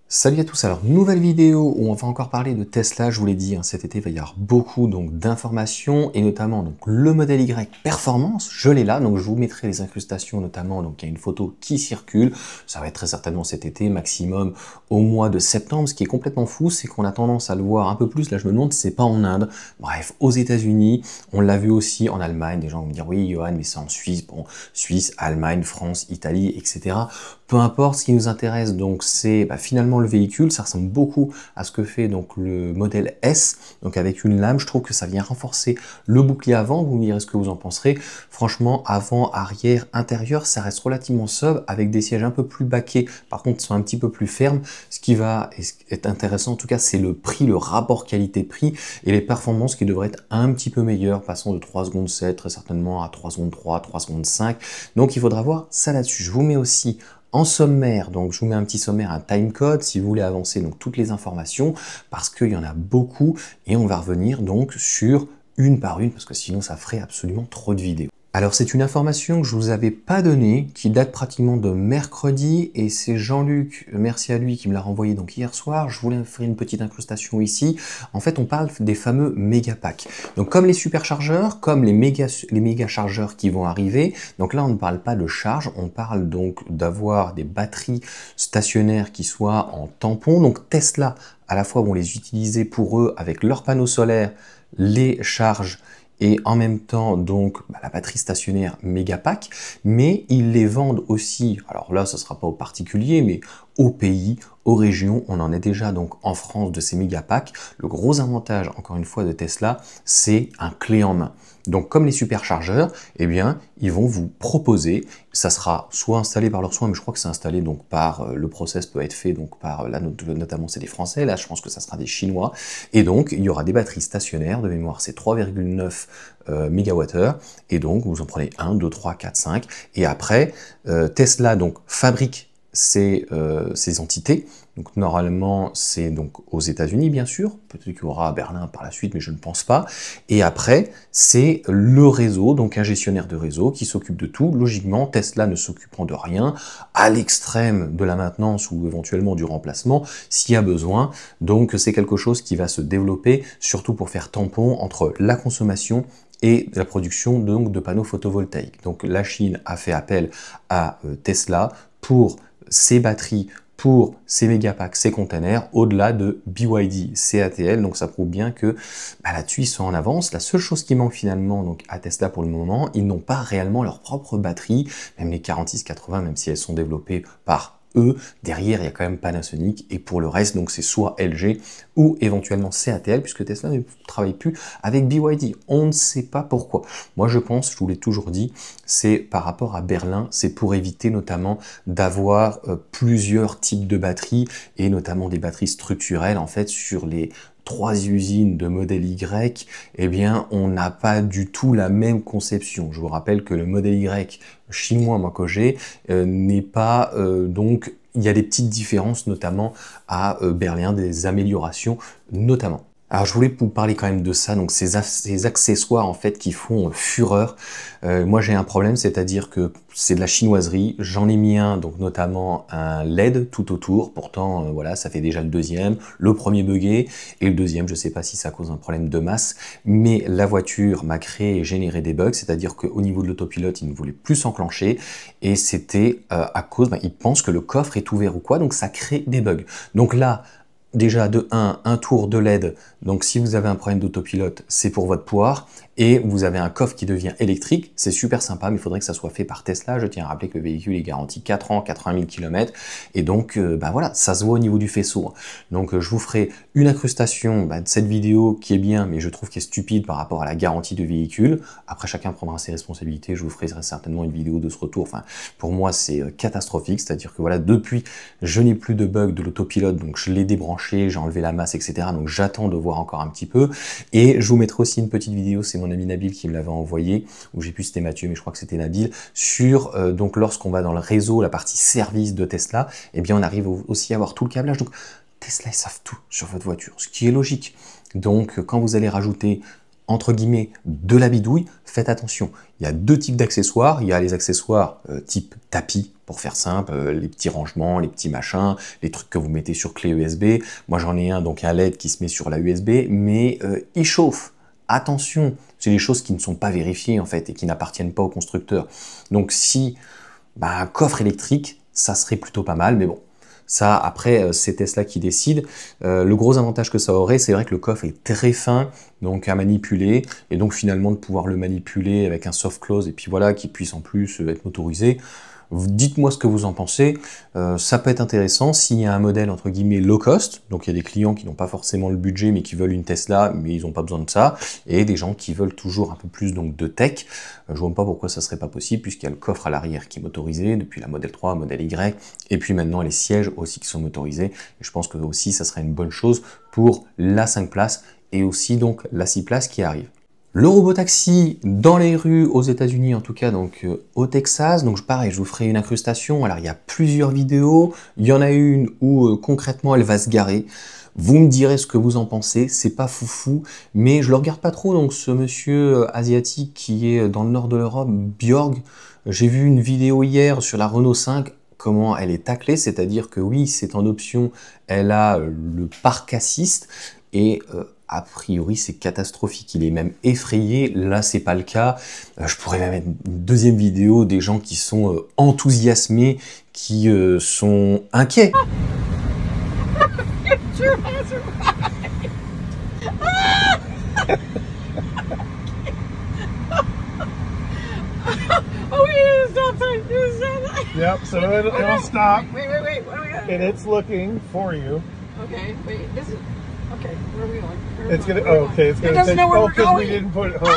Salut à tous, alors nouvelle vidéo où on va encore parler de Tesla, je vous l'ai dit, cet été il va y avoir beaucoup d'informations et notamment donc le modèle Y Performance, je l'ai là, donc je vous mettrai les incrustations notamment, donc il y a une photo qui circule, ça va être très certainement cet été, maximum au mois de septembre. Ce qui est complètement fou, c'est qu'on a tendance à le voir un peu plus, là je me demande si c'est pas en Inde, bref, aux États-Unis, on l'a vu aussi en Allemagne, des gens vont me dire oui Johan mais c'est en Suisse, bon, Suisse, Allemagne, France, Italie, etc. Peu importe, ce qui nous intéresse donc c'est finalement le véhicule, ça ressemble beaucoup à ce que fait donc le modèle S, donc avec une lame, je trouve que ça vient renforcer le bouclier avant, vous me direz ce que vous en penserez. Franchement, avant, arrière, intérieur, ça reste relativement sobre avec des sièges un peu plus baquets, par contre ils sont un petit peu plus fermes. Ce qui va être intéressant en tout cas, c'est le prix, le rapport qualité-prix et les performances qui devraient être un petit peu meilleures, passant de 3 secondes 7 très certainement à 3 secondes 3, 3 secondes 5. Donc il faudra voir ça là-dessus. Je vous mets aussi en sommaire, donc je vous mets un petit sommaire, un timecode, si vous voulez avancer donc toutes les informations, parce qu'il y en a beaucoup, et on va revenir donc sur une par une, parce que sinon ça ferait absolument trop de vidéos. Alors c'est une information que je vous avais pas donnée, qui date pratiquement de mercredi, et c'est Jean-Luc, merci à lui, qui me l'a renvoyé donc hier soir. Je voulais faire une petite incrustation ici. En fait, on parle des fameux méga packs. Donc comme les superchargeurs, comme les méga chargeurs qui vont arriver, donc là on ne parle pas de charge, on parle donc d'avoir des batteries stationnaires qui soient en tampon. Donc Tesla, à la fois vont les utiliser pour eux avec leurs panneaux solaires, les charges et en même temps donc la batterie stationnaire Megapack, mais ils les vendent aussi, alors là ce sera pas aux particuliers, mais aux pays, aux régions. On en est déjà donc en France de ces Megapacks. Le gros avantage encore une fois de Tesla, c'est un clé en main. Donc comme les superchargeurs, eh bien ils vont vous proposer, ça sera soit installé par leurs soins, mais je crois que c'est installé donc par, le process peut être fait donc par, là notamment c'est des Français, là je pense que ça sera des Chinois, et donc il y aura des batteries stationnaires, de mémoire c'est 3,9 MWh, et donc vous en prenez 1, 2, 3, 4, 5, et après Tesla donc fabrique ces entités. Donc normalement, c'est donc aux États-Unis, bien sûr. Peut-être qu'il y aura à Berlin par la suite, mais je ne pense pas. Et après, c'est le réseau, donc un gestionnaire de réseau qui s'occupe de tout. Logiquement, Tesla ne s'occupant de rien, à l'extrême de la maintenance ou éventuellement du remplacement, s'il y a besoin. Donc c'est quelque chose qui va se développer, surtout pour faire tampon entre la consommation et la production donc de panneaux photovoltaïques. Donc la Chine a fait appel à Tesla pour ces batteries, pour ces mégapacks, ces containers, au-delà de BYD, CATL. Donc ça prouve bien que là-dessus ils sont en avance. La seule chose qui manque finalement donc à Tesla pour le moment, ils n'ont pas réellement leur propre batterie, même les 4680, même si elles sont développées par eux, derrière il y a quand même Panasonic, et pour le reste donc c'est soit LG ou éventuellement CATL, puisque Tesla ne travaille plus avec BYD. On ne sait pas pourquoi. Moi je pense, je vous l'ai toujours dit, c'est par rapport à Berlin, c'est pour éviter notamment d'avoir plusieurs types de batteries, et notamment des batteries structurelles en fait sur les 3 usines de modèle Y, eh bien, on n'a pas du tout la même conception. Je vous rappelle que le modèle Y chinois, moi, que j'ai, n'est pas, donc, il y a des petites différences, notamment à Berlin, des améliorations, notamment. Alors je voulais vous parler quand même de ça, donc ces accessoires en fait qui font fureur. Moi j'ai un problème, c'est-à-dire que c'est de la chinoiserie. J'en ai mis un, donc notamment un LED tout autour. Pourtant voilà, ça fait déjà le deuxième. Le premier bugué et le deuxième, je sais pas si ça cause un problème de masse, mais la voiture m'a créé et généré des bugs, c'est-à-dire qu'au niveau de l'autopilote, il ne voulait plus s'enclencher et c'était à cause, il pense que le coffre est ouvert ou quoi, donc ça crée des bugs. Donc là, déjà de un tour de LED, donc si vous avez un problème d'autopilote, c'est pour votre poire, et vous avez un coffre qui devient électrique, c'est super sympa, mais il faudrait que ça soit fait par Tesla. Je tiens à rappeler que le véhicule est garanti 4 ans, 80 000 km, et donc voilà, ça se voit au niveau du faisceau. Donc je vous ferai une incrustation de cette vidéo qui est bien, mais je trouve qu'elle est stupide par rapport à la garantie du véhicule. Après, chacun prendra ses responsabilités, je vous ferai certainement une vidéo de ce retour. Enfin, pour moi, c'est catastrophique, c'est-à-dire que voilà, depuis, je n'ai plus de bug de l'autopilote, donc je l'ai débranché, j'ai enlevé la masse, etc. Donc j'attends de voir encore un petit peu, et je vous mettrai aussi une petite vidéo, c'est mon ami Nabil qui me l'avait envoyé, ou j'ai plus c'était Mathieu, mais je crois que c'était Nabil, sur donc lorsqu'on va dans le réseau, la partie service de Tesla, eh bien on arrive aussi à avoir tout le câblage. Donc Tesla, ils savent tout sur votre voiture, ce qui est logique. Donc quand vous allez rajouter entre guillemets de la bidouille, faites attention. Il y a deux types d'accessoires. Il y a les accessoires type tapis, pour faire simple, les petits rangements, les petits machins, les trucs que vous mettez sur clé USB. Moi j'en ai un, donc un LED qui se met sur la USB, mais il chauffe. Attention, c'est des choses qui ne sont pas vérifiées en fait et qui n'appartiennent pas au constructeur. Donc si un coffre électrique, ça serait plutôt pas mal, mais bon. Ça, après, c'est Tesla qui décide. Le gros avantage que ça aurait, c'est vrai que le coffre est très fin, donc à manipuler, et donc finalement de pouvoir le manipuler avec un soft close, et puis voilà, qui puisse en plus être motorisé. Dites-moi ce que vous en pensez, ça peut être intéressant s'il y a un modèle entre guillemets low cost, donc il y a des clients qui n'ont pas forcément le budget mais qui veulent une Tesla mais ils n'ont pas besoin de ça, et des gens qui veulent toujours un peu plus donc de tech. Je vois pas pourquoi ça serait pas possible puisqu'il y a le coffre à l'arrière qui est motorisé depuis la modèle 3, modèle Y, et puis maintenant les sièges aussi qui sont motorisés, et je pense que aussi ça serait une bonne chose pour la 5 places et aussi donc la 6 places qui arrive. Le robotaxi dans les rues aux États-Unis, en tout cas donc au Texas. Donc pareil, je vous ferai une incrustation. Alors il y a plusieurs vidéos. Il y en a une où concrètement elle va se garer. Vous me direz ce que vous en pensez. C'est pas foufou, mais je le regarde pas trop. Donc ce monsieur asiatique qui est dans le nord de l'Europe, Björg. J'ai vu une vidéo hier sur la Renault 5. Comment elle est taclée, c'est-à-dire que oui, c'est en option. Elle a le parc assist et a priori, c'est catastrophique. Il est même effrayé. Là, c'est pas le cas. Je pourrais même mettre une deuxième vidéo des gens qui sont enthousiasmés, qui sont inquiets. Yep, so it'll stop. Wait, what are we gonna do? And it's looking for you. Okay, wait, this is... Okay, where are we going? It's gonna, okay, it's It gonna doesn't take, know where oh, we're because we going. didn't put it home.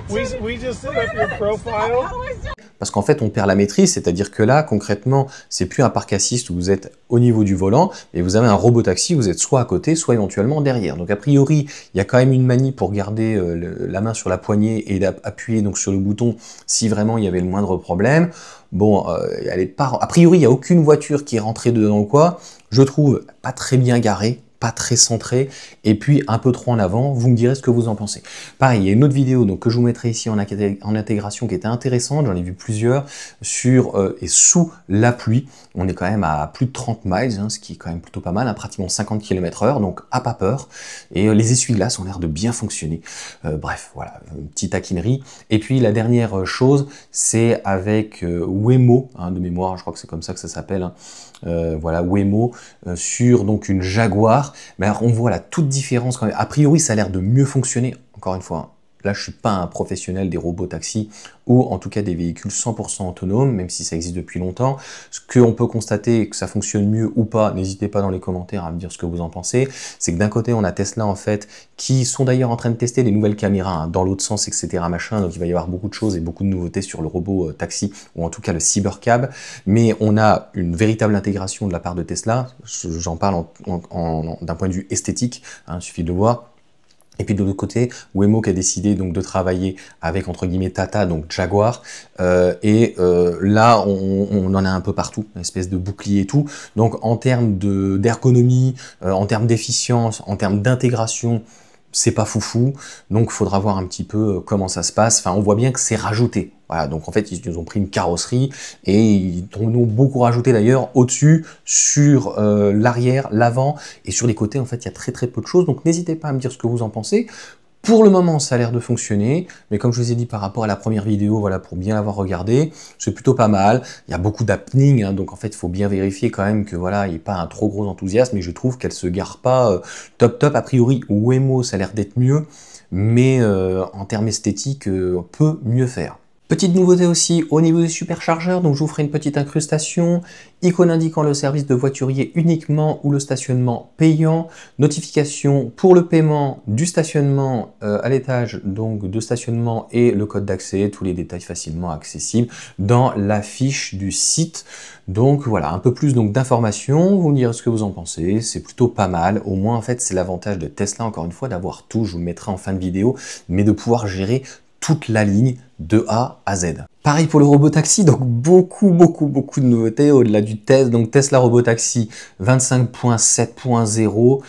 Because we just set up your profile. How do I stop? Parce qu'en fait, on perd la maîtrise, c'est-à-dire que là, concrètement, c'est plus un parc assist où vous êtes au niveau du volant, mais vous avez un robotaxi, vous êtes soit à côté, soit éventuellement derrière. Donc a priori, il y a quand même une manie pour garder la main sur la poignée et d'appuyer donc sur le bouton si vraiment il y avait le moindre problème. Bon, elle est pas... A priori, il n'y a aucune voiture qui est rentrée dedans ou quoi. Je trouve pas très bien garée, pas très centré, et puis un peu trop en avant. Vous me direz ce que vous en pensez. Pareil, il y a une autre vidéo donc, que je vous mettrai ici en intégration qui était intéressante, j'en ai vu plusieurs, sur et sous la pluie. On est quand même à plus de 30 miles, hein, ce qui est quand même plutôt pas mal, hein, pratiquement 50 km/h, donc à pas peur. Et les essuie-glaces ont l'air de bien fonctionner. Bref, voilà, une petite taquinerie. Et puis la dernière chose, c'est avec Waymo, hein, de mémoire, je crois que c'est comme ça que ça s'appelle, hein. Voilà, Waymo, sur donc une Jaguar. Mais alors, on voit la toute différence quand même. A priori, ça a l'air de mieux fonctionner. Encore une fois, là, je suis pas un professionnel des robots taxis ou en tout cas des véhicules 100% autonomes, même si ça existe depuis longtemps. Ce qu'on peut constater, que ça fonctionne mieux ou pas, n'hésitez pas dans les commentaires à me dire ce que vous en pensez. C'est que d'un côté, on a Tesla en fait, qui sont d'ailleurs en train de tester des nouvelles caméras, hein, dans l'autre sens, etc. machin. Donc il va y avoir beaucoup de choses et beaucoup de nouveautés sur le robot taxi, ou en tout cas le cybercab. Mais on a une véritable intégration de la part de Tesla. J'en parle d'un point de vue esthétique, hein, il suffit de le voir. Et puis de l'autre côté, Waymo qui a décidé donc de travailler avec entre guillemets Tata, donc Jaguar, là on en a un peu partout, une espèce de bouclier et tout. Donc en termes d'ergonomie, en termes d'efficience, en termes d'intégration, c'est pas foufou, donc il faudra voir un petit peu comment ça se passe. Enfin, on voit bien que c'est rajouté. Voilà, donc en fait, ils ont pris une carrosserie et ils en ont beaucoup rajouté d'ailleurs au-dessus, sur l'arrière, l'avant et sur les côtés. En fait, il y a très peu de choses. Donc n'hésitez pas à me dire ce que vous en pensez. Pour le moment, ça a l'air de fonctionner, mais comme je vous ai dit par rapport à la première vidéo, voilà, pour bien l'avoir regardé, c'est plutôt pas mal. Il y a beaucoup d'happening, hein, donc en fait, il faut bien vérifier quand même que voilà, il n'y ait pas un trop gros enthousiasme, mais je trouve qu'elle se gare pas top. A priori, Waymo, ça a l'air d'être mieux, mais en termes esthétiques, on peut mieux faire. Petite nouveauté aussi au niveau des superchargeurs, donc je vous ferai une petite incrustation, icône indiquant le service de voiturier uniquement ou le stationnement payant, notification pour le paiement du stationnement à l'étage donc de stationnement et le code d'accès, tous les détails facilement accessibles dans la fiche du site. Donc voilà, un peu plus donc d'informations, vous me direz ce que vous en pensez, c'est plutôt pas mal, au moins en fait c'est l'avantage de Tesla encore une fois d'avoir tout, je vous le mettrai en fin de vidéo, mais de pouvoir gérer toute la ligne de A à Z. Pareil pour le robotaxi, donc beaucoup de nouveautés au-delà du test. Donc Tesla Robotaxi 25.7.0,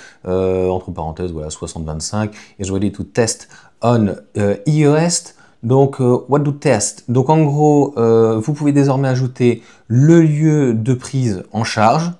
entre parenthèses, voilà, 60-25, is ready to test on iOS. Donc, what do test? Donc en gros, vous pouvez désormais ajouter le lieu de prise en charge.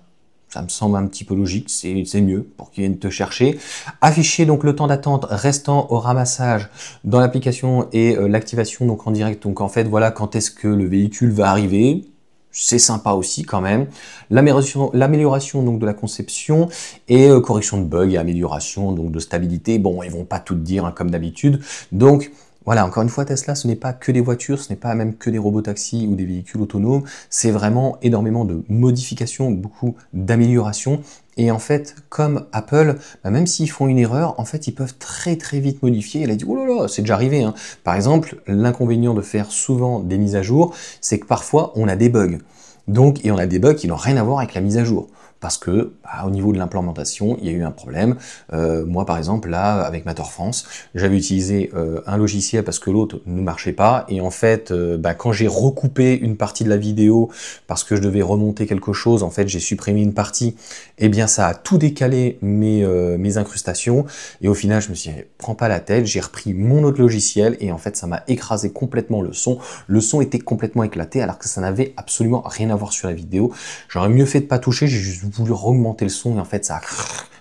Ça me semble un petit peu logique, c'est mieux pour qu'ils viennent te chercher. Afficher donc le temps d'attente restant au ramassage dans l'application et l'activation donc en direct. Donc en fait, voilà quand est-ce que le véhicule va arriver. C'est sympa aussi quand même. L'amélioration donc de la conception et correction de bugs et amélioration donc de stabilité. Bon, ils vont pas tout dire hein, comme d'habitude. Donc voilà, encore une fois, Tesla, ce n'est pas que des voitures, ce n'est pas même que des robotaxis ou des véhicules autonomes, c'est vraiment énormément de modifications, beaucoup d'améliorations. Et en fait, comme Apple, même s'ils font une erreur, en fait, ils peuvent très vite modifier. Elle a dit, oh là là, c'est déjà arrivé. Hein. Par exemple, l'inconvénient de faire souvent des mises à jour, c'est que parfois, on a des bugs. Donc, et on a des bugs qui n'ont rien à voir avec la mise à jour. Parce que au niveau de l'implémentation, il y a eu un problème. Moi, par exemple, là, avec Matter France, j'avais utilisé un logiciel parce que l'autre ne marchait pas. Et en fait, quand j'ai recoupé une partie de la vidéo parce que je devais remonter quelque chose, en fait, j'ai supprimé une partie. Eh bien, ça a tout décalé mes incrustations. Et au final, je me suis dit, prends pas la tête. J'ai repris mon autre logiciel et en fait, ça m'a écrasé complètement le son. Le son était complètement éclaté alors que ça n'avait absolument rien à voir sur la vidéo. J'aurais mieux fait de pas toucher. J'ai juste voulu augmenter le son et en fait ça a...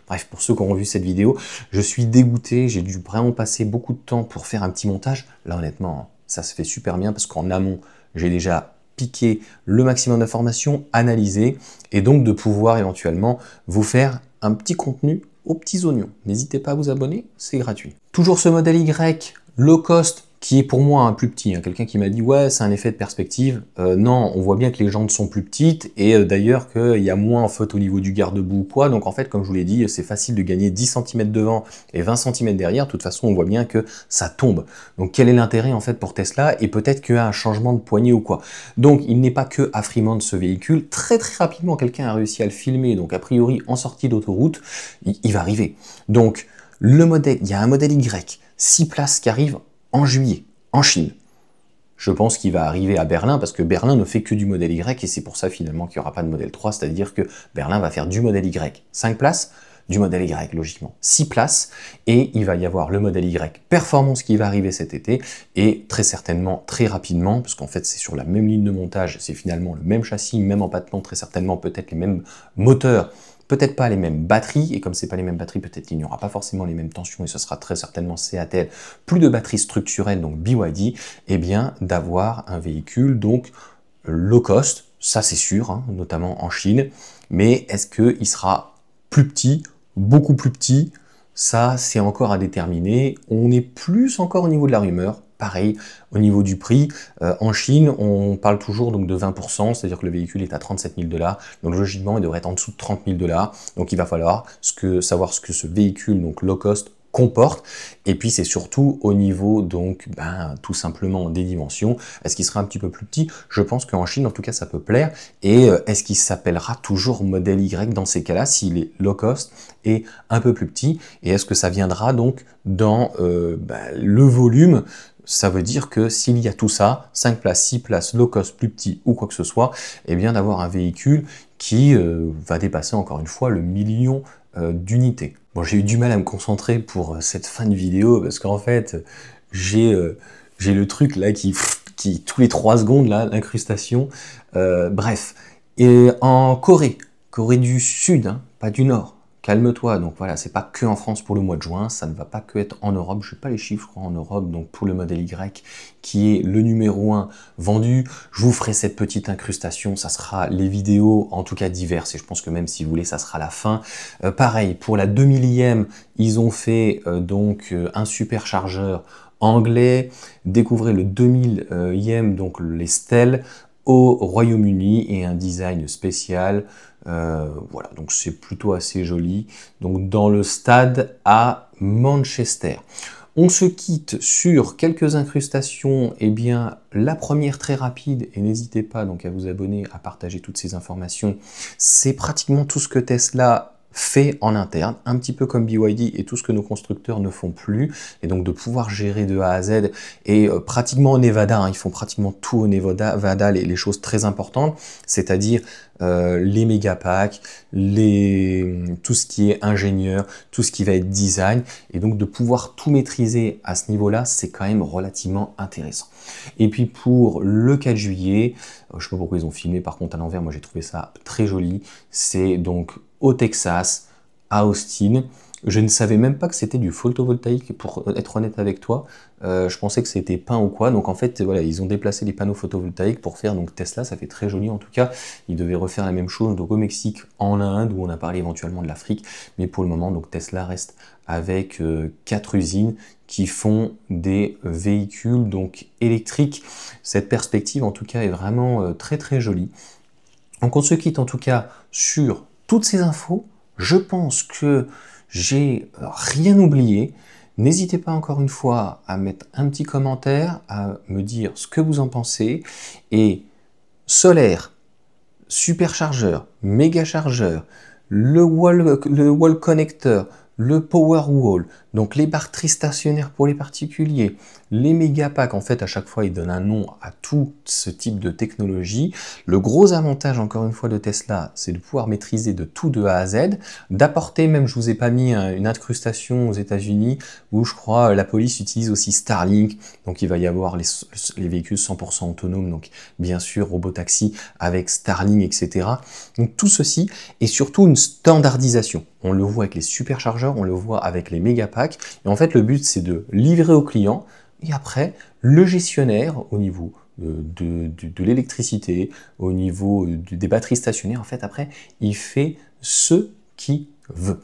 Bref, pour ceux qui auront vu cette vidéo, je suis dégoûté, j'ai dû vraiment passer beaucoup de temps pour faire un petit montage. Là honnêtement, ça se fait super bien parce qu'en amont, j'ai déjà piqué le maximum d'informations, analysé et donc de pouvoir éventuellement vous faire un petit contenu aux petits oignons. N'hésitez pas à vous abonner, c'est gratuit. Toujours ce modèle Y, low cost, qui est pour moi un plus petit. Hein. Quelqu'un qui m'a dit « ouais, c'est un effet de perspective ». Non, on voit bien que les jantes sont plus petites et d'ailleurs qu'il y a moins en fait au niveau du garde-boue ou quoi. Donc en fait, comme je vous l'ai dit, c'est facile de gagner 10 cm devant et 20 cm derrière. De toute façon, on voit bien que ça tombe. Donc quel est l'intérêt en fait pour Tesla? Et peut-être qu'il y a un changement de poignée ou quoi. Donc il n'est pas que à Fremont ce véhicule. Très rapidement, quelqu'un a réussi à le filmer. Donc a priori, en sortie d'autoroute, il va arriver. Donc le modèle, il y a un modèle Y, 6 places qui arrive en juillet, en Chine. Je pense qu'il va arriver à Berlin parce que Berlin ne fait que du modèle Y et c'est pour ça finalement qu'il n'y aura pas de modèle 3, c'est-à-dire que Berlin va faire du modèle Y. 5 places, du modèle Y logiquement. 6 places et il va y avoir le modèle Y Performance qui va arriver cet été et très certainement, très rapidement, parce qu'en fait c'est sur la même ligne de montage, c'est finalement le même châssis, même empattement, très certainement peut-être les mêmes moteurs, peut-être pas les mêmes batteries, et comme c'est pas les mêmes batteries, peut-être qu'il n'y aura pas forcément les mêmes tensions, et ce sera très certainement CATL, plus de batteries structurelles, donc BYD, et bien d'avoir un véhicule donc low cost, ça c'est sûr, hein, notamment en Chine, mais est-ce qu'il sera plus petit, beaucoup plus petit? Ça c'est encore à déterminer, on est plus encore au niveau de la rumeur. Pareil, au niveau du prix, en Chine, on parle toujours donc de 20%, c'est-à-dire que le véhicule est à 37 000 $, donc logiquement, il devrait être en dessous de 30 000 $, donc il va falloir savoir ce que ce véhicule, donc low cost, comporte, et puis c'est surtout au niveau donc tout simplement des dimensions. Est-ce qu'il sera un petit peu plus petit? Je pense qu'en Chine en tout cas ça peut plaire. Et est-ce qu'il s'appellera toujours modèle Y dans ces cas-là s'il est low cost et un peu plus petit? Et est-ce que ça viendra donc dans le volume? Ça veut dire que s'il y a tout ça, 5 places, 6 places, low cost, plus petit ou quoi que ce soit, eh bien d'avoir un véhicule qui va dépasser encore une fois le million d'unités. Bon, j'ai eu du mal à me concentrer pour cette fin de vidéo parce qu'en fait, j'ai le truc là qui tous les 3 secondes, là, l'incrustation. Bref. Et en Corée du Sud, hein, pas du Nord. Calme-toi, donc voilà, c'est pas que en France pour le mois de juin, ça ne va pas que être en Europe, je n'ai pas les chiffres en Europe, donc pour le modèle Y, qui est le numéro 1 vendu, je vous ferai cette petite incrustation, ça sera les vidéos, en tout cas diverses, et je pense que même si vous voulez, ça sera la fin. Pareil, pour la 2000e, ils ont fait donc un superchargeur anglais, découvrez le 2000e, donc les stèles, au Royaume-Uni et un design spécial. Voilà, donc c'est plutôt assez joli. Donc dans le stade à Manchester. On se quitte sur quelques incrustations. Eh bien, la première très rapide, et n'hésitez pas donc à vous abonner, à partager toutes ces informations. C'est pratiquement tout ce que Tesla fait en interne, un petit peu comme BYD et tout ce que nos constructeurs ne font plus, et donc de pouvoir gérer de A à Z, et pratiquement au Nevada, hein, ils font pratiquement tout au Nevada, les choses très importantes, c'est-à-dire les méga packs, tout ce qui est ingénieur, tout ce qui va être design, et donc de pouvoir tout maîtriser à ce niveau-là, c'est quand même relativement intéressant. Et puis pour le 4 juillet, je sais pas pourquoi ils ont filmé par contre à l'envers, moi j'ai trouvé ça très joli, c'est donc au Texas, à Austin. Je ne savais même pas que c'était du photovoltaïque, pour être honnête avec toi. Je pensais que c'était peint ou quoi. Donc en fait, voilà, ils ont déplacé les panneaux photovoltaïques pour faire donc Tesla. Ça fait très joli en tout cas. Ils devaient refaire la même chose donc au Mexique, en Inde, où on a parlé éventuellement de l'Afrique. Mais pour le moment, donc Tesla reste avec 4 usines qui font des véhicules donc électriques. Cette perspective en tout cas est vraiment très très jolie. Donc on se quitte en tout cas sur toutes ces infos. Je pense que j'ai rien oublié. N'hésitez pas encore une fois à mettre un petit commentaire, à me dire ce que vous en pensez. Et solaire, superchargeur, méga chargeur, le wall connector, le Powerwall, donc les batteries stationnaires pour les particuliers, les Megapacks, en fait à chaque fois ils donnent un nom à tout ce type de technologie. Le gros avantage encore une fois de Tesla, c'est de pouvoir maîtriser de tout de A à Z, d'apporter même, je vous ai pas mis une incrustation aux États-Unis où je crois la police utilise aussi Starlink, donc il va y avoir les véhicules 100% autonomes, donc bien sûr robotaxi avec Starlink, etc. Donc tout ceci et surtout une standardisation. On le voit avec les superchargeurs, on le voit avec les Megapacks. Et en fait, le but, c'est de livrer au client. Et après, le gestionnaire, au niveau de l'électricité, au niveau des batteries stationnaires, en fait, après, il fait ce qu'il veut.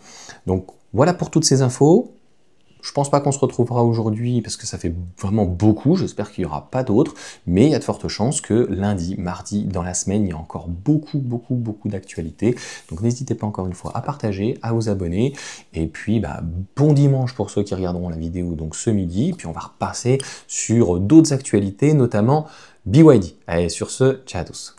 Donc, voilà pour toutes ces infos. Je pense pas qu'on se retrouvera aujourd'hui parce que ça fait vraiment beaucoup, j'espère qu'il n'y aura pas d'autres, mais il y a de fortes chances que lundi, mardi, dans la semaine, il y a encore beaucoup d'actualités. Donc n'hésitez pas encore une fois à partager, à vous abonner, et puis bon dimanche pour ceux qui regarderont la vidéo donc ce midi, puis on va repasser sur d'autres actualités, notamment BYD. Allez, sur ce, ciao à tous.